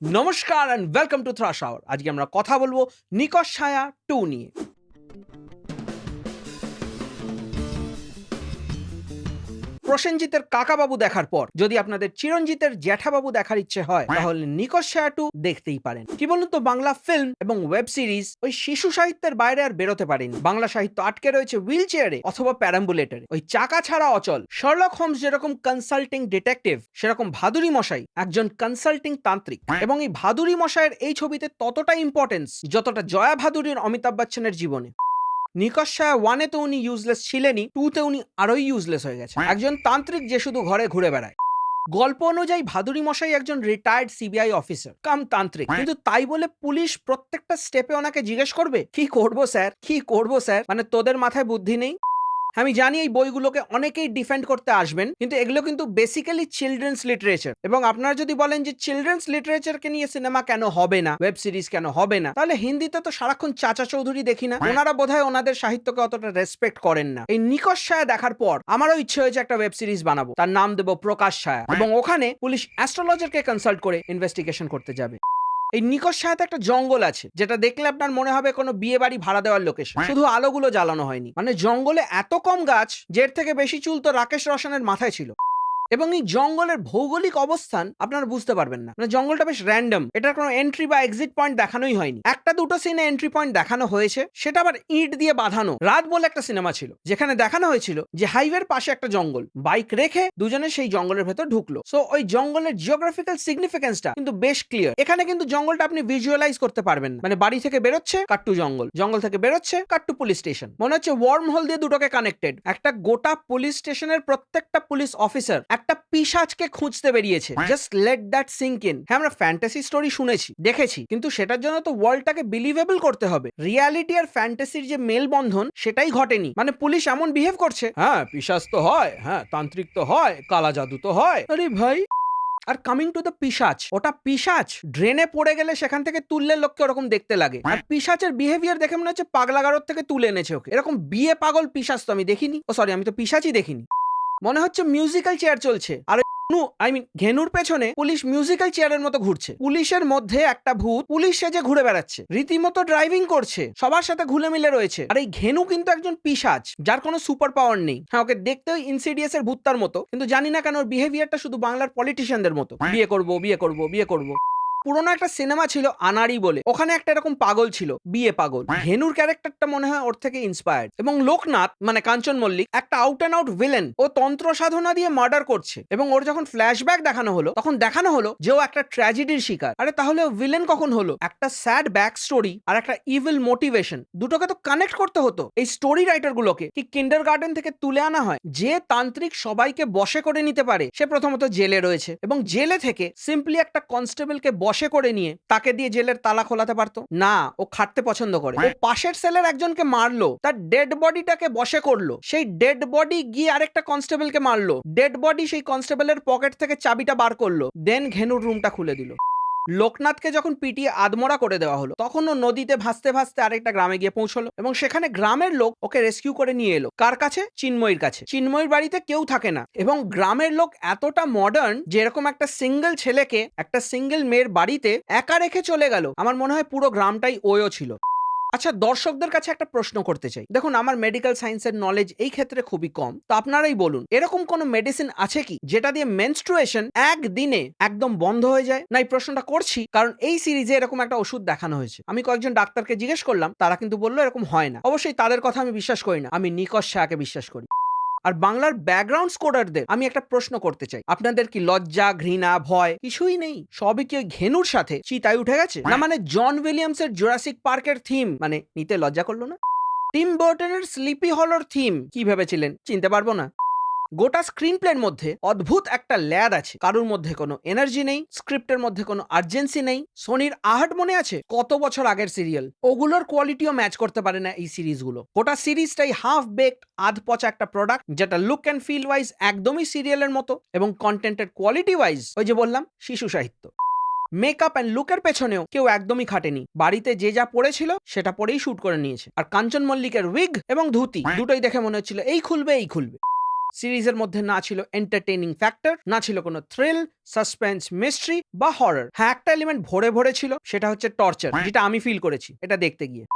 নমস্কার and welcome to thrash hour. আজকে আমরা কথা বলবো নিকশ ছায়া 2 নিয়ে। প্রসেনজিতের কাকাবাবু দেখার পর যদি আপনাদের চিরঞ্জিতের জ্যাঠাবাবু দেখার ইচ্ছে হয় তাহলে নিকশ ছায়া 2 দেখতেই পারেন। কি বলুন তো, বাংলা ফিল্ম এবং ওয়েব সিরিজ ওই শিশু সাহিত্যের বাইরে আর বেরোতে পারেনি। বাংলা সাহিত্য আটকে রয়েছে হুইল চেয়ারে অথবা প্যারাম্বুলেটরে, ওই চাকা ছাড়া অচল। শার্লক হোমস যেরকম কনসাল্টিং ডিটেকটিভ, সেরকম ভাদুরী মশাই একজন কনসাল্টিং তান্ত্রিক। এবং এই ভাদুরী মশাইয়ের এই ছবিতে ততটা ইম্পর্টেন্স যতটা জয়া ভাদুরীর অমিতাভ বচ্চনের জীবনে। নিকশ ছায়া 1 তো উনি ইউজলেস ছিলেনই, 2 তে উনি আরোই ইউজলেস হয়ে গেছে। একজন তান্ত্রিক যে শুধু ঘরে ঘুরে বেড়ায়। গল্প অনুযায়ী ভাদুরী মশাই একজন রিটায়ার্ড সিবিআই অফিসার কাম তান্ত্রিক, কিন্তু তাই বলে পুলিশ প্রত্যেকটা স্টেপে ওনাকে জিজ্ঞেস করবে কি করবো স্যার, কি করবো স্যার, মানে তোদের মাথায় বুদ্ধি নেই? আমি জানি এই বইগুলোকে অনেকেই ডিফেন্ড করতে আসবেন, কিন্তু এগুলো কিন্তু বেসিক্যালি চিলড্রেন্স লিটারেচার। এবং আপনারা যদি বলেন যে চিলড্রেন্স লিটারেচারকে নিয়ে সিনেমা কেন হবে না, ওয়েব সিরিজ কেন হবে না, তাহলে হিন্দিতে তো সারাক্ষণ চাচা চৌধুরী দেখি না? ওনারা বোধহয় ওনাদের সাহিত্যকে অতটা রেসপেক্ট করেন না। এই নিকশ ছায়া দেখার পর আমারও ইচ্ছে হয়েছে একটা ওয়েব সিরিজ বানাবো, তার নাম দেবো প্রকাশ ছায়া, এবং ওখানে পুলিশ অ্যাস্ট্রোলজারকে কনসাল্ট করে ইনভেস্টিগেশন করতে যাবে। এই নিকশ ছায়াতে একটা জঙ্গল আছে যেটা দেখলে আপনার মনে হবে কোনো বিয়ে বাড়ি ভাড়া দেওয়ার লোকেশন, শুধু আলোগুলো জ্বালানো হয়নি। মানে জঙ্গলে এত কম গাছ, যের থেকে বেশি চুল তো রাকেশ রোশনের মাথায় ছিল। এবং এই জঙ্গলের ভৌগোলিক অবস্থান আপনারা বুঝতে পারবেন না, মানে জঙ্গলটা বেশ র্যান্ডম। এটার কোনো এন্ট্রি বা এক্সিট পয়েন্ট দেখানোই হয়নি। একটা দুটো সিনে এন্ট্রি পয়েন্ট দেখানো হয়েছে, সেটা আবার ইট দিয়ে বাঁধানো। রাত বলে একটা সিনেমা ছিল যেখানে দেখানো হয়েছিল যে হাইওয়ের পাশে একটা জঙ্গল, বাইক রেখে দুজনে সেই জঙ্গলের ভেতর ঢুকলো। সো ওই জঙ্গলের জিওগ্রাফিক্যাল সিগনিফিকেন্সটা কিন্তু বেশ ক্লিয়ার। এখানে কিন্তু জঙ্গলটা আপনি ভিজুয়ালাইজ করতে পারবেন না। মানে বাড়ি থেকে বেরোচ্ছে কাট্টু জঙ্গল, জঙ্গল থেকে বেরোচ্ছে কাট্টু পুলিশ স্টেশন। মনে হচ্ছে ওয়ার্ম হোল দিয়ে দুটোকে কানেক্টেড। একটা গোটা পুলিশ স্টেশনের প্রত্যেকটা পুলিশ অফিসার একটা পিশাচকে খুঁজতে বেরিয়েছে। Just let that sink in. হ্যাঁ, আমরা ফ্যান্টাসি স্টোরি শুনেছি, দেখেছি, কিন্তু সেটার জন্য তো ওয়ার্ল্ডটাকে বিলিভেবল করতে হবে। রিয়ালিটি আর ফ্যান্টাসির যে মেলবন্ধন সেটাই ঘটেনি। মানে পুলিশ এমন বিহেভ করছে, হ্যাঁ পিশাচ তো হয়, হ্যাঁ তান্ত্রিক তো হয়, কালা জাদু তো হয়। আরে ভাই, আর কামিং টু দ্য পিশাচ, ওটা পিশাচ ড্রেনে পড়ে গেলে সেখান থেকে তুললে লোককে ওরকম দেখতে লাগে। আর পিশাচের বিহেভিয়ার দেখে মনে হচ্ছে পাগলাগারদ থেকে তুলে এনেছে ওকে। এরকম বিয়ে পাগল পিশাচ তো আমি দেখিনি। ও সরি, আমি তো পিশাচই দেখিনি। মনে হচ্ছে মিউজিক্যাল চেয়ার চলছে, আর ঘেনুর পেছনে পুলিশ মিউজিক্যাল চেয়ারের মতো ঘুরছে। পুলিশের মধ্যে একটা ভূত পুলিশ সেজে ঘুরে বেড়াচ্ছে, রীতিমতো ড্রাইভিং করছে, সবার সাথে ঘুলে মিলে রয়েছে। আর এই ঘেনু কিন্তু একজন পিশাচ, যার কোনো সুপার পাওয়ার নেই। হ্যাঁ, ওকে দেখতে ওই ইনসিডিয়াস এর ভূতটার মতো, কিন্তু জানি না কেন ওর বিহেভিয়ারটা শুধু বাংলার পলিটিশিয়ানদের মতো। বিয়ে করবো, বিয়ে করবো, বিয়ে করবো। পুরোনো একটা সিনেমা ছিল আনাড়ি বলে, ওখানে একটা এরকম পাগল ছিল, বিয়ে পাগল। ধেনুর ক্যারেক্টারটা মনে হয় ওর থেকে ইন্সপায়ার্ড। এবং লোকনাথ মানে কাঞ্চন মল্লিক একটা আউট অ্যান্ড আউট ভিলেন। ও তন্ত্র সাধনা দিয়ে মার্ডার করছে, এবং ওর যখন ফ্ল্যাশব্যাক দেখানো হলো তখন দেখানো হলো যে ও একটা ট্র্যাজেডির শিকার। আরে তাহলে ও ভিলেন কখন হলো? একটা স্যাড ব্যাক স্টোরি আর একটা ইভিল মোটিভেশন, দুটোকে তো কানেক্ট করতে হতো। এই স্টোরি রাইটার গুলোকে কি কিন্ডারগার্টেন থেকে তুলে আনা হয়? যে তান্ত্রিক সবাইকে বশে করে নিতে পারে সে প্রথমত জেলে রয়েছে, এবং জেলে থেকে সিম্পলি একটা কনস্টেবলকে বশে করে নিয়ে তাকে দিয়ে জেলের তালা খোলাতে পারতো না। ও খাটতে পছন্দ করে। ও পাশের সেলের একজনকে মারলো, তার ডেড বডিটাকে বশে করলো, সেই ডেড বডি গিয়ে আরেকটা কনস্টেবলকে মারলো, ডেড বডি সেই কনস্টেবলের পকেট থেকে চাবিটা বার করলো, দেন ঘেনুর রুমটা খুলে দিল। লোকনাথকে যখন পিটিয়ে আদমরা করে দেওয়া হলো তখন ও নদীতে ভাসতে ভাসতে আরেকটা গ্রামে গিয়ে পৌঁছলো, এবং সেখানে গ্রামের লোক ওকে রেস্কিউ করে নিয়ে এলো। কার কাছে? চিন্ময়ীর কাছে। চিন্ময়ীর বাড়িতে কেউ থাকে না, এবং গ্রামের লোক এতটা মডার্ন যে এরকম একটা সিঙ্গেল ছেলেকে একটা সিঙ্গেল মেয়ের বাড়িতে একা রেখে চলে গেল। আমার মনে হয় পুরো গ্রামটাই ওয়ও ছিল। আচ্ছা, দর্শকদের কাছে একটা প্রশ্ন করতে চাই। দেখুন, আমার মেডিকেল সায়েন্সের নলেজ এই ক্ষেত্রে খুবই কম, তো আপনারাই বলুন, এরকম কোনো মেডিসিন আছে কি যেটা দিয়ে মেনস্ট্রুয়েশন একদিনে একদম বন্ধ হয়ে যায়? না, এই প্রশ্নটা করছি কারণ এই সিরিজে এরকম একটা ওষুধ দেখানো হয়েছে। আমি কয়েকজন ডাক্তারকে জিজ্ঞেস করলাম, তারা কিন্তু বললো এরকম হয় না। অবশ্যই তাদের কথা আমি বিশ্বাস করি না, আমি নিকশ ছায়াকে বিশ্বাস করি। আর বাংলার ব্যাকগ্রাউন্ড স্কোরারদের আমি একটা প্রশ্ন করতে চাই, আপনাদের কি লজ্জা, ঘৃণা, ভয় কিছুই নেই? সবই কি ওই ঘেনুর সাথে চিতায় উঠে গেছে? না মানে জন উইলিয়ামসের জুরাসিক পার্কের থিম মানে নিতে লজ্জা করলো না? টিম বার্টনের স্লিপি হলোর থিম কি ভেবেছিলেন চিনতে পারবো না? গোটা স্ক্রিন প্লের মধ্যে অদ্ভুত একটা ল্যাদ আছে। কারোর মধ্যে কোনো এনার্জি নেই, স্ক্রিপ্টের মধ্যে কোনো আর্জেন্সি নেই। সোনির আহাট মনে আছে কত বছর আগের সিরিয়াল, ওগুলোর কোয়ালিটিও ম্যাচ করতে পারে না এই সিরিজগুলো। গোটা সিরিজটাই হাফ বেকড, আধ পচা একটা প্রোডাক্ট, যেটা লুক অ্যান্ড ফিল ওয়াইজ একদমই সিরিয়ালের মতো, এবং কন্টেন্টের কোয়ালিটি ওয়াইজ ওই যে বললাম শিশু সাহিত্য। মেকআপ অ্যান্ড লুকের পেছনেও কেউ একদমই খাটেনি। বাড়িতে যে যা পড়েছিল সেটা পরেই শুট করে নিয়েছে। আর কাঞ্চন মল্লিকের উইগ এবং ধুতি দুটোই দেখে মনে হচ্ছিল এই খুলবে, এই খুলবে। সিরিজের মধ্যে না ছিল এন্টারটেইনিং ফ্যাক্টর, না ছিল কোনো থ্রিল, সাসপেন্স, মিস্ট্রি বা হরর। হ্যাঁ, একটা এলিমেন্ট ভরে ভরে ছিল, সেটা হচ্ছে টর্চার, যেটা আমি ফিল করেছি এটা দেখতে গিয়ে।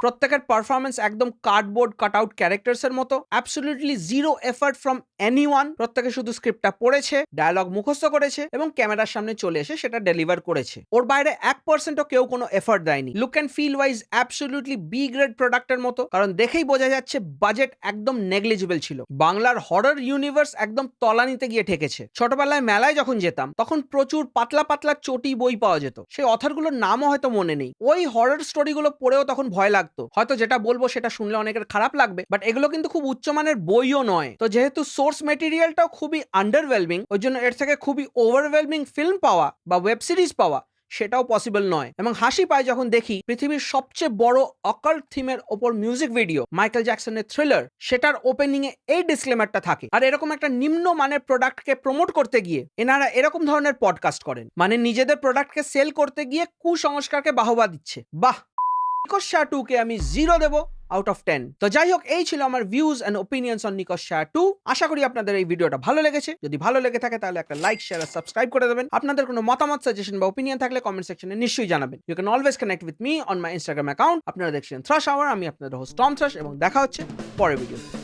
প্রত্যেকের পারফরমেন্স একদম কার্ডবোর্ড কাট আউট ক্যারেক্টার্স এর মতো, absolutely zero effort from anyone. প্রত্যেকে শুধু স্ক্রিপ্টটা পড়েছে, ডায়লগ মুখস্থ করেছে এবং ক্যামেরার সামনে চলে এসে সেটা ডেলিভার করেছে। ওর বাইরে 1%ও কেউ কোনো এফার্ট দেয়নি। Look and feel wise absolutely B grade প্রোডাক্টের মতো, কারণ দেখেই বোঝা যাচ্ছে বাজেট একদম নেগলিজিবল ছিল। বাংলার হরর ইউনিভার্স একদম তলানিতে গিয়ে ঠেকেছে। ছোটবেলায় মেলায় যখন যেতাম তখন প্রচুর পাতলা পাতলা চটি বই পাওয়া যেত, সেই অথরগুলোর নামও হয়তো মনে নেই। ওই হরর স্টোরিগুলো পড়েও তখন ভয় লাগতো, হয়তো যেটা বলবো সেটা শুনলে অনেকের খারাপ লাগবে, বাট এগুলো কিন্তু খুব উচ্চমানের বইও নয়। তো যেহেতু সোর্স মেটেরিয়ালটাও খুবই আন্ডারওয়েলমিং, ওই জন্য এর থেকে খুবই ওভারওয়েলমিং ফিল্ম পাওয়া বা ওয়েব সিরিজ পাওয়া সেটাও পসিবল নয়। এবং হাসি পায় যখন দেখি পৃথিবীর সবচেয়ে বড় অকাল্ট থিমের ওপর মিউজিক ভিডিও মাইকেল জ্যাকসনের থ্রিলার, সেটার ওপেনিং এ এই ডিসক্লেমারটা থাকে। আর এরকম একটা নিম্ন মানের প্রোডাক্টকে প্রমোট করতে গিয়ে এনারা এরকম ধরনের পডকাস্ট করেন, মানে নিজেদের প্রোডাক্টকে সেল করতে গিয়ে কুসংস্কারকে বাহবা দিচ্ছে। বাহ! নিকোশ শাহ 2 কে আমি 0 দেব আউট অফ 10। তো যাই হোক, এই ছিল আমার ভিউজ এন্ড ওপিনিয়ন্স অন নিকোশ শাহ 2। আশা করি আপনাদের এই ভিডিওটা ভালো লেগেছে। যদি ভালো লেগে থাকে তাহলে একটা লাইক, শেয়ার আর সাবস্ক্রাইব করে দেবেন। আপনাদের কোনো মতামত, সাজেশন বা ওপিনিয়ন থাকলে কমেন্ট সেকশনে নিশ্চয়ই জানাবেন। You can always connect with me on my Instagram account. আপনারা দেখছেন থ্রাশ আওয়ার, আমি আপনাদের হোস্ট টম থ্রাশ, এবং দেখা হচ্ছে পরের ভিডিওতে।